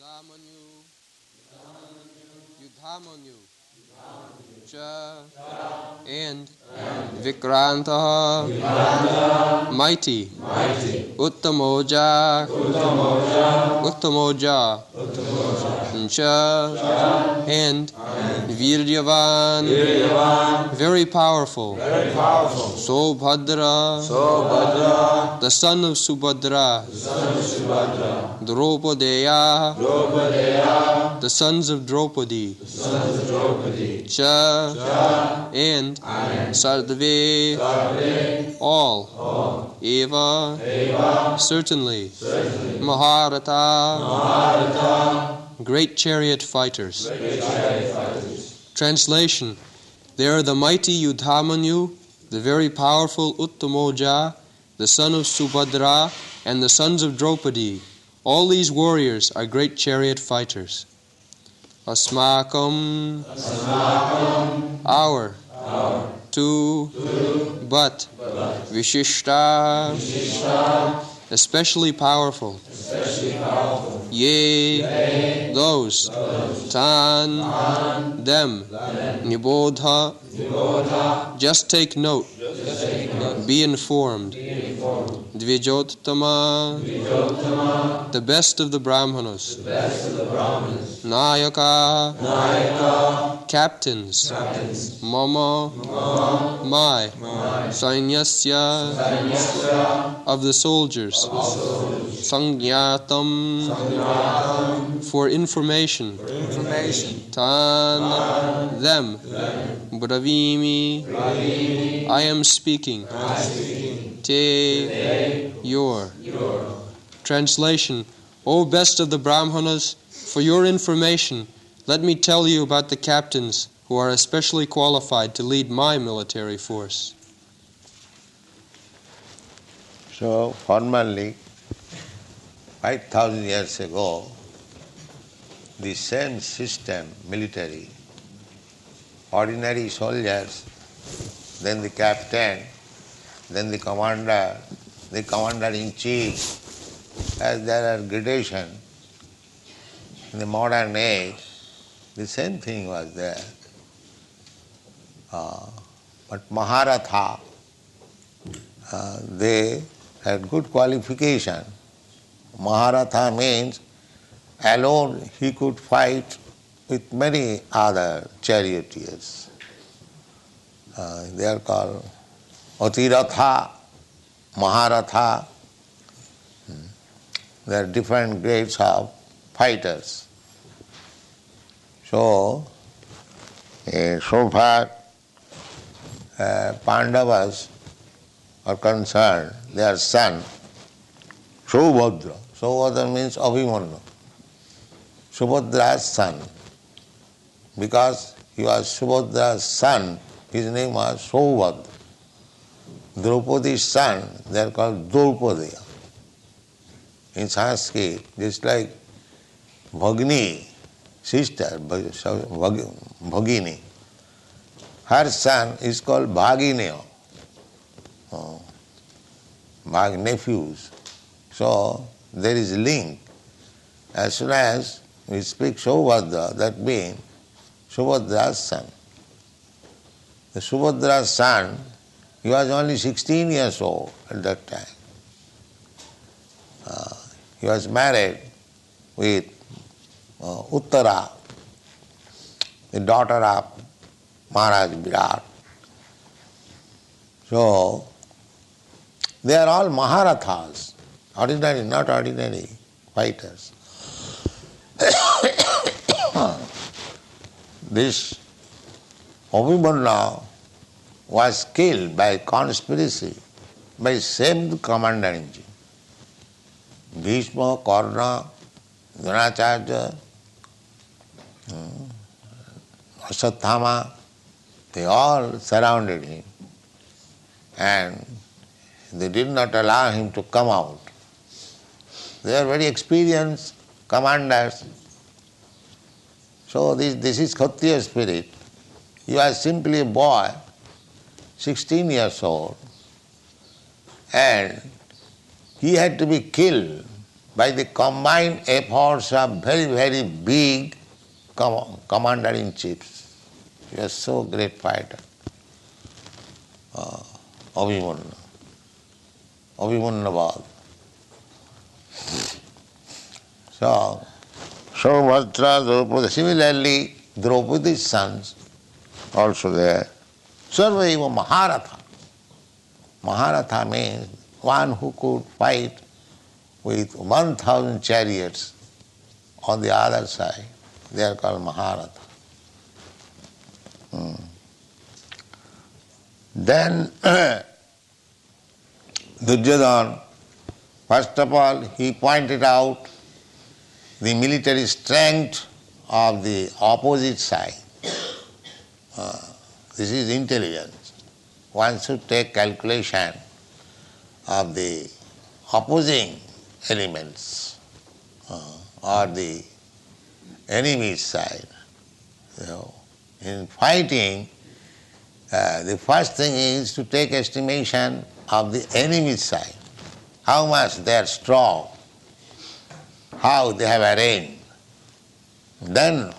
Yudhamanyu, Cha, and Vikrantaha, mighty, Uttamoja, Cha, and Viryavan, very powerful, Sobhadra, the son of Subhadra, Draupadeya, the sons of Draupadi, Cha, and Sardave, all, Eva, certainly, Maharata, great chariot fighters. Translation: They are the mighty Yudhamanyu, the very powerful Uttamoja, the son of Subhadra, and the sons of Draupadi. All these warriors are great chariot fighters. Asmakam, our, to, but, Vishishta, especially powerful. Ye, those, Tan, them, Nibodha, just take note, be informed. Dvijottama, the best of the Brahmanas. Nayaka, captains. Mama, my. Sainyasya, of the soldiers. Sangyatam, for information. Tan, them. Bravimi, I am speaking. Te, your. Translation: O best of the Brahmanas, for your information, let me tell you about the captains who are especially qualified to lead my military force. So, formerly, 5,000 years ago, the same system, military, ordinary soldiers, then the captain, then the commander-in-chief, as there are gradation. In the modern age, the same thing was there. But Maharatha, they had good qualification. Maharatha means alone he could fight with many other charioteers. They are called Atiratha, Maharatha. There are different grades of fighters. So far Pandavas are concerned, their son, Subhadra. Subhadra means Abhimanyu. Subhadra's son. Because he was Subhadra's son, his name was Subhadra. Draupadi's son, they are called Draupadiya. In Sanskrit, just like Bhagini, sister, Bhagini. Her son is called Bhagineya, nephews. So there is a link. As soon as we speak Subhadra, that means Subhadra's son. The Subhadra's son, he was only 16 years old at that time. He was married with Uttara, the daughter of Maharaj Virat. So, they are all Maharathas, ordinary, not ordinary fighters. This Abhimanyu was killed by conspiracy by same commander-in-chief. Bhishma, Karna, Dronacharya, Ashwathama, they all surrounded him and they did not allow him to come out. They are very experienced commanders. So this is Kshatriya spirit. He was simply a boy, 16 years old, and he had to be killed by the combined efforts of very, very big commander-in-chiefs. He was so great fighter. Abhimannavad. So, Subhadra, Draupadi, similarly, Draupadi's sons also there. Sarvaiva Maharatha. Maharatha means one who could fight with 1,000 chariots on the other side. They are called Maharatha. Then Duryodhana, first of all, he pointed out the military strength of the opposite side. This is intelligence. One should take calculation of the opposing elements or the enemy's side. In fighting, the first thing is to take estimation of the enemy's side, how much they are strong, how they have arranged. Then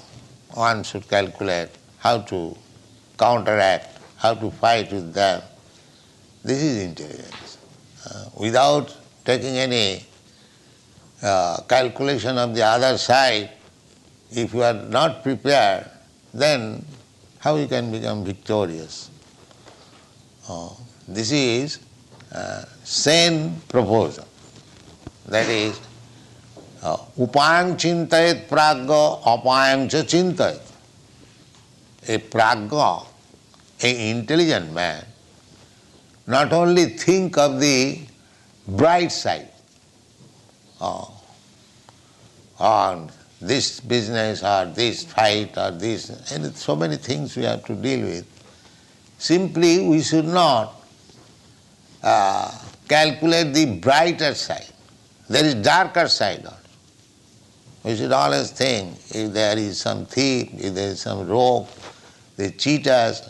one should calculate how to counteract, how to fight with them. This is intelligence. Without taking any calculation of the other side, if you are not prepared, then how you can become victorious? This is sane proposal. That is, upayam chintayat pragga apayam cha chintayat. A pragga, an intelligent man, not only think of the bright side, on this business or this fight or this, and so many things we have to deal with. Simply we should not calculate the brighter side. There is darker side also. We should always think if there is some thief, if there is some rogue, they cheat us,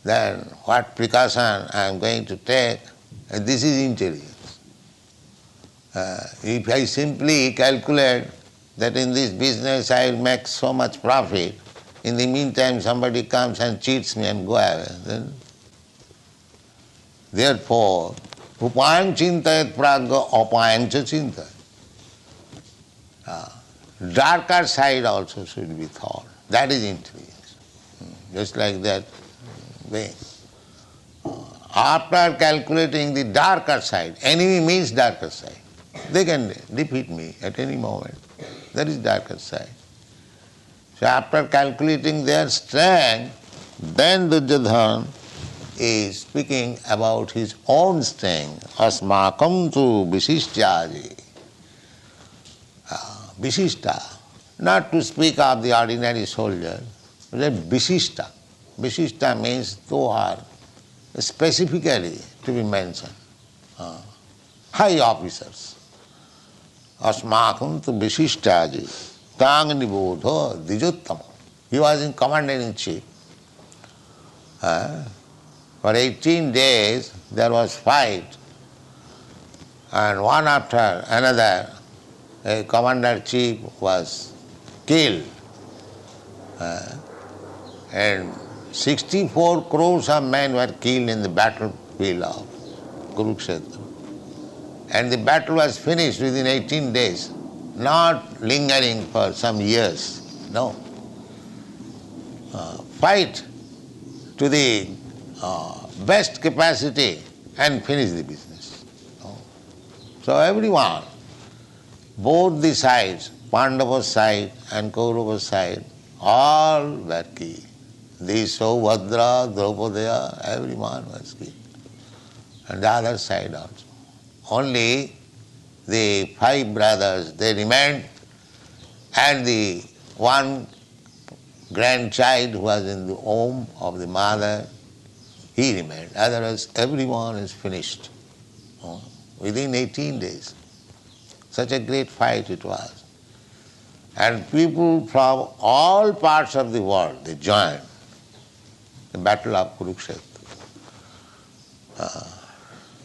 then what precaution I am going to take. And this is intelligence. If I simply calculate that in this business I will make so much profit, in the meantime somebody comes and cheats me and go away, then therefore, upayam chintayat pragga apayam cha chintayat. Darker side also should be thought. That is intelligence. Just like that way. After calculating the darker side, enemy means darker side. They can defeat me at any moment. That is darker side. So after calculating their strength, then Duryodhana is speaking about his own strength. Asmakam tu visishtyaji. Visishta, not to speak of the ordinary soldier, but a visishta. Visishta means those are specifically to be mentioned. High officers. Asmakam tu visishtaji. Tang nibodho dijuttama. He was in commander-in-chief. For 18 days there was fight, and one after another a commander-chief was killed. And 64 crores of men were killed in the battlefield of Kurukshetra. And the battle was finished within 18 days, not lingering for some years. No. Fight to the best capacity and finish the business. So everyone, both the sides, Pandava's side and Kaurava's side, all were killed. The Subhadra, Draupadi, everyone was killed. And the other side also. Only the 5 brothers, they remained, and the one grandchild who was in the womb of the mother, he remained. Otherwise, everyone is finished within 18 days. Such a great fight it was. And people from all parts of the world, they joined the battle of Kurukshetra.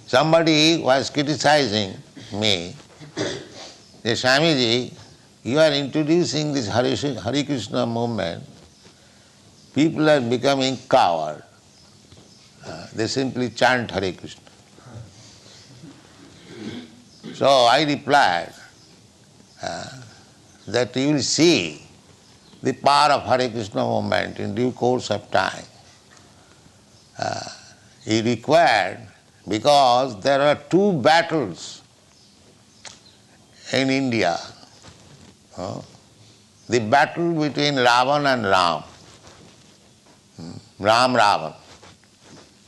Somebody was criticizing me Swamiji, you are introducing this Hare Krishna movement, people are becoming coward. They simply chant Hare Krishna. So I replied that you will see the power of Hare Krishna movement in due course of time. He required, because there are two battles in India. The battle between Ravan and Ram. Ravan.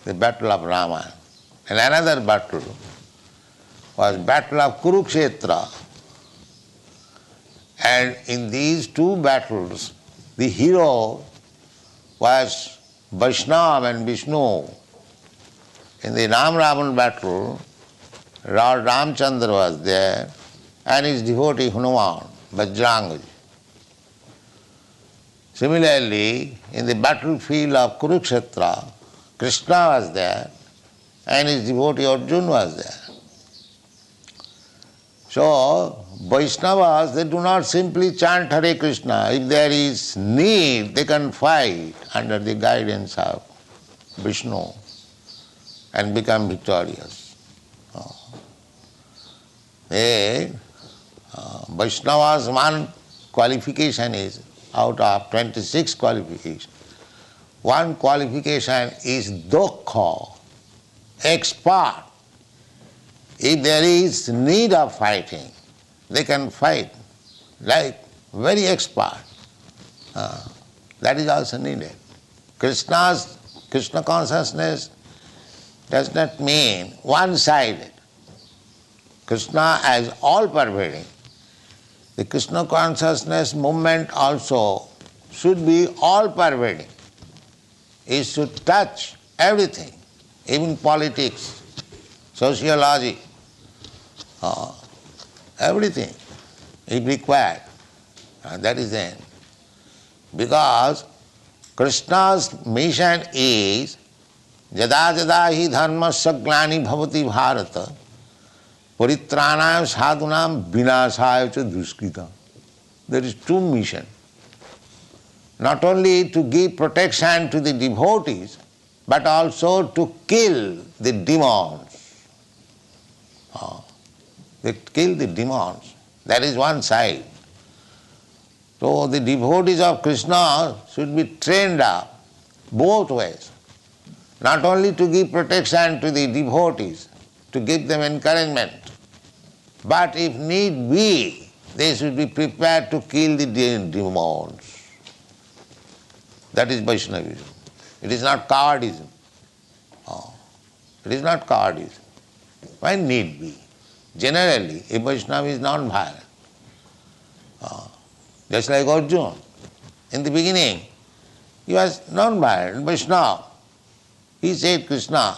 The battle of Rama. And another battle was battle of Kurukshetra. And in these two battles, the hero was Vaishnava and Vishnu. In the Ram-Ravan battle, Lord Ramchandra was there and his devotee Hanuman, Bajrangaji. Similarly, in the battlefield of Kurukshetra, Krishna was there and his devotee Arjuna was there. So, Vaishnavas, they do not simply chant Hare Krishna. If there is need, they can fight under the guidance of Vishnu and become victorious. Vaishnavas, one qualification is, out of 26 qualifications, one qualification is dokha, expert. If there is need of fighting, they can fight like very expert. That is also needed. Krishna consciousness does not mean one-sided. Krishna as all-pervading. The Krishna consciousness movement also should be all-pervading. It should touch everything, even politics, sociology, everything is required. That is the end. Because Krishna's mission is Jada jada hi dharmasya glani bhavati bharata paritranaya sadhunam vinasaya cha duskita. There is two missions. Not only to give protection to the devotees, but also to kill the demons. They kill the demons. That is one side. So the devotees of Krishna should be trained up both ways. Not only to give protection to the devotees, to give them encouragement, but if need be, they should be prepared to kill the demons. That is Vaishnavism. It is not cowardism. It is not cowardism. When need be. Generally, a Vaishnava is non-violent. Just like Arjuna. In the beginning, he was non-violent, Vaishnava. He said, Krishna,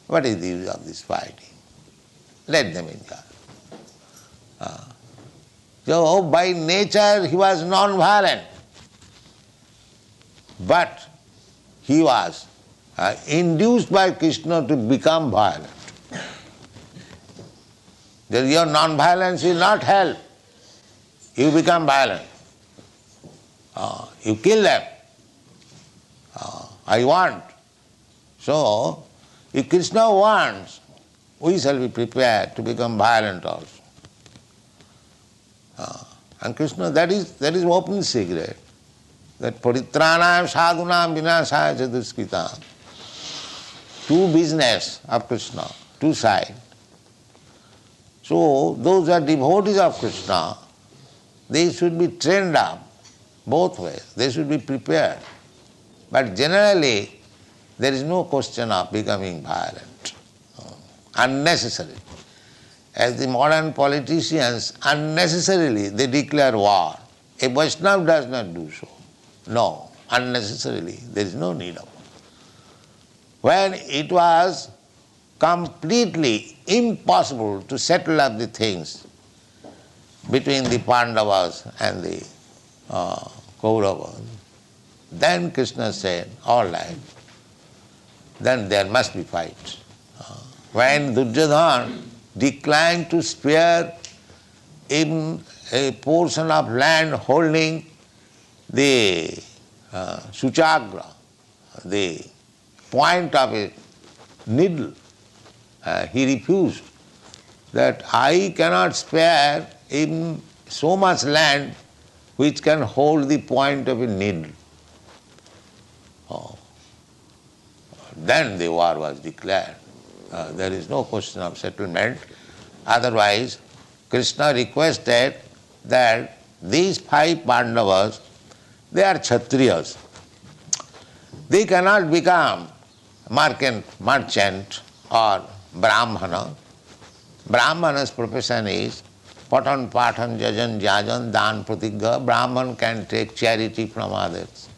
what is the use of this fighting? Let them enjoy. So by nature he was non-violent. But he was induced by Krishna to become violent. Your non-violence will not help. You become violent. You kill them. I want. So, if Krishna wants, we shall be prepared to become violent also. And Krishna, that is open secret. That paritranaya sadhunam vinasaya cha duskritam. Two business of Krishna, two sides. So, those are devotees of Krishna, they should be trained up both ways. They should be prepared. But generally, there is no question of becoming violent, unnecessarily. As the modern politicians, unnecessarily they declare war. A Vaishnava does not do so. No, unnecessarily, there is no need of war. When it was completely impossible to settle up the things between the Pandavas and the Kauravas, then Krishna said, all right, then there must be fight. When Duryodhana declined to spare even a portion of land holding the suchagra, the point of a needle, he refused that I cannot spare even so much land which can hold the point of a needle. Then the war was declared. There is no question of settlement. Otherwise, Krishna requested that these 5 Pandavas, they are Kshatriyas. They cannot become merchant or Brahmana. Brahmana's profession is patan, patan, jajan, jajan, dan, pratigha. Brahman can take charity from others.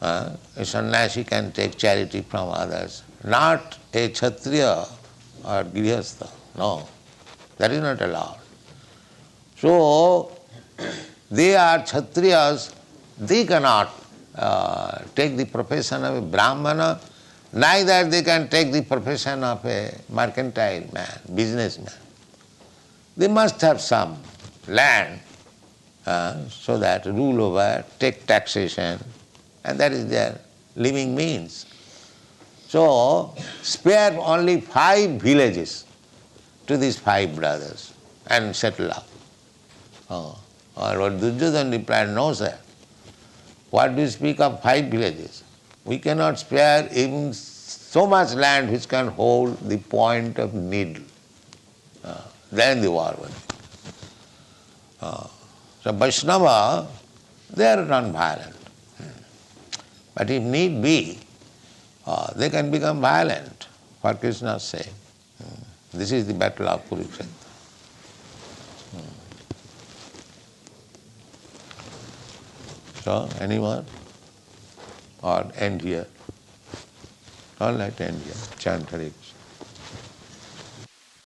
A sannyasi can take charity from others. Not a Kshatriya or Grihastha. No, that is not allowed. So, they are Kshatriyas, they cannot take the profession of a Brahmana, neither they can take the profession of a mercantile man, businessman. They must have some land so that rule over, take taxation, and that is their living means. So, spare only 5 villages to these 5 brothers and settle up. What Duryodhana replied, no sir, what do you speak of 5 villages? We cannot spare even so much land which can hold the point of needle. Then the war was. So Vaishnava, they are non-violent. But if need be, they can become violent, for Krishna's sake. This is the battle of Kurukshetra. So, anyone? Or end here? All right, end here. Chant Hare Krishna.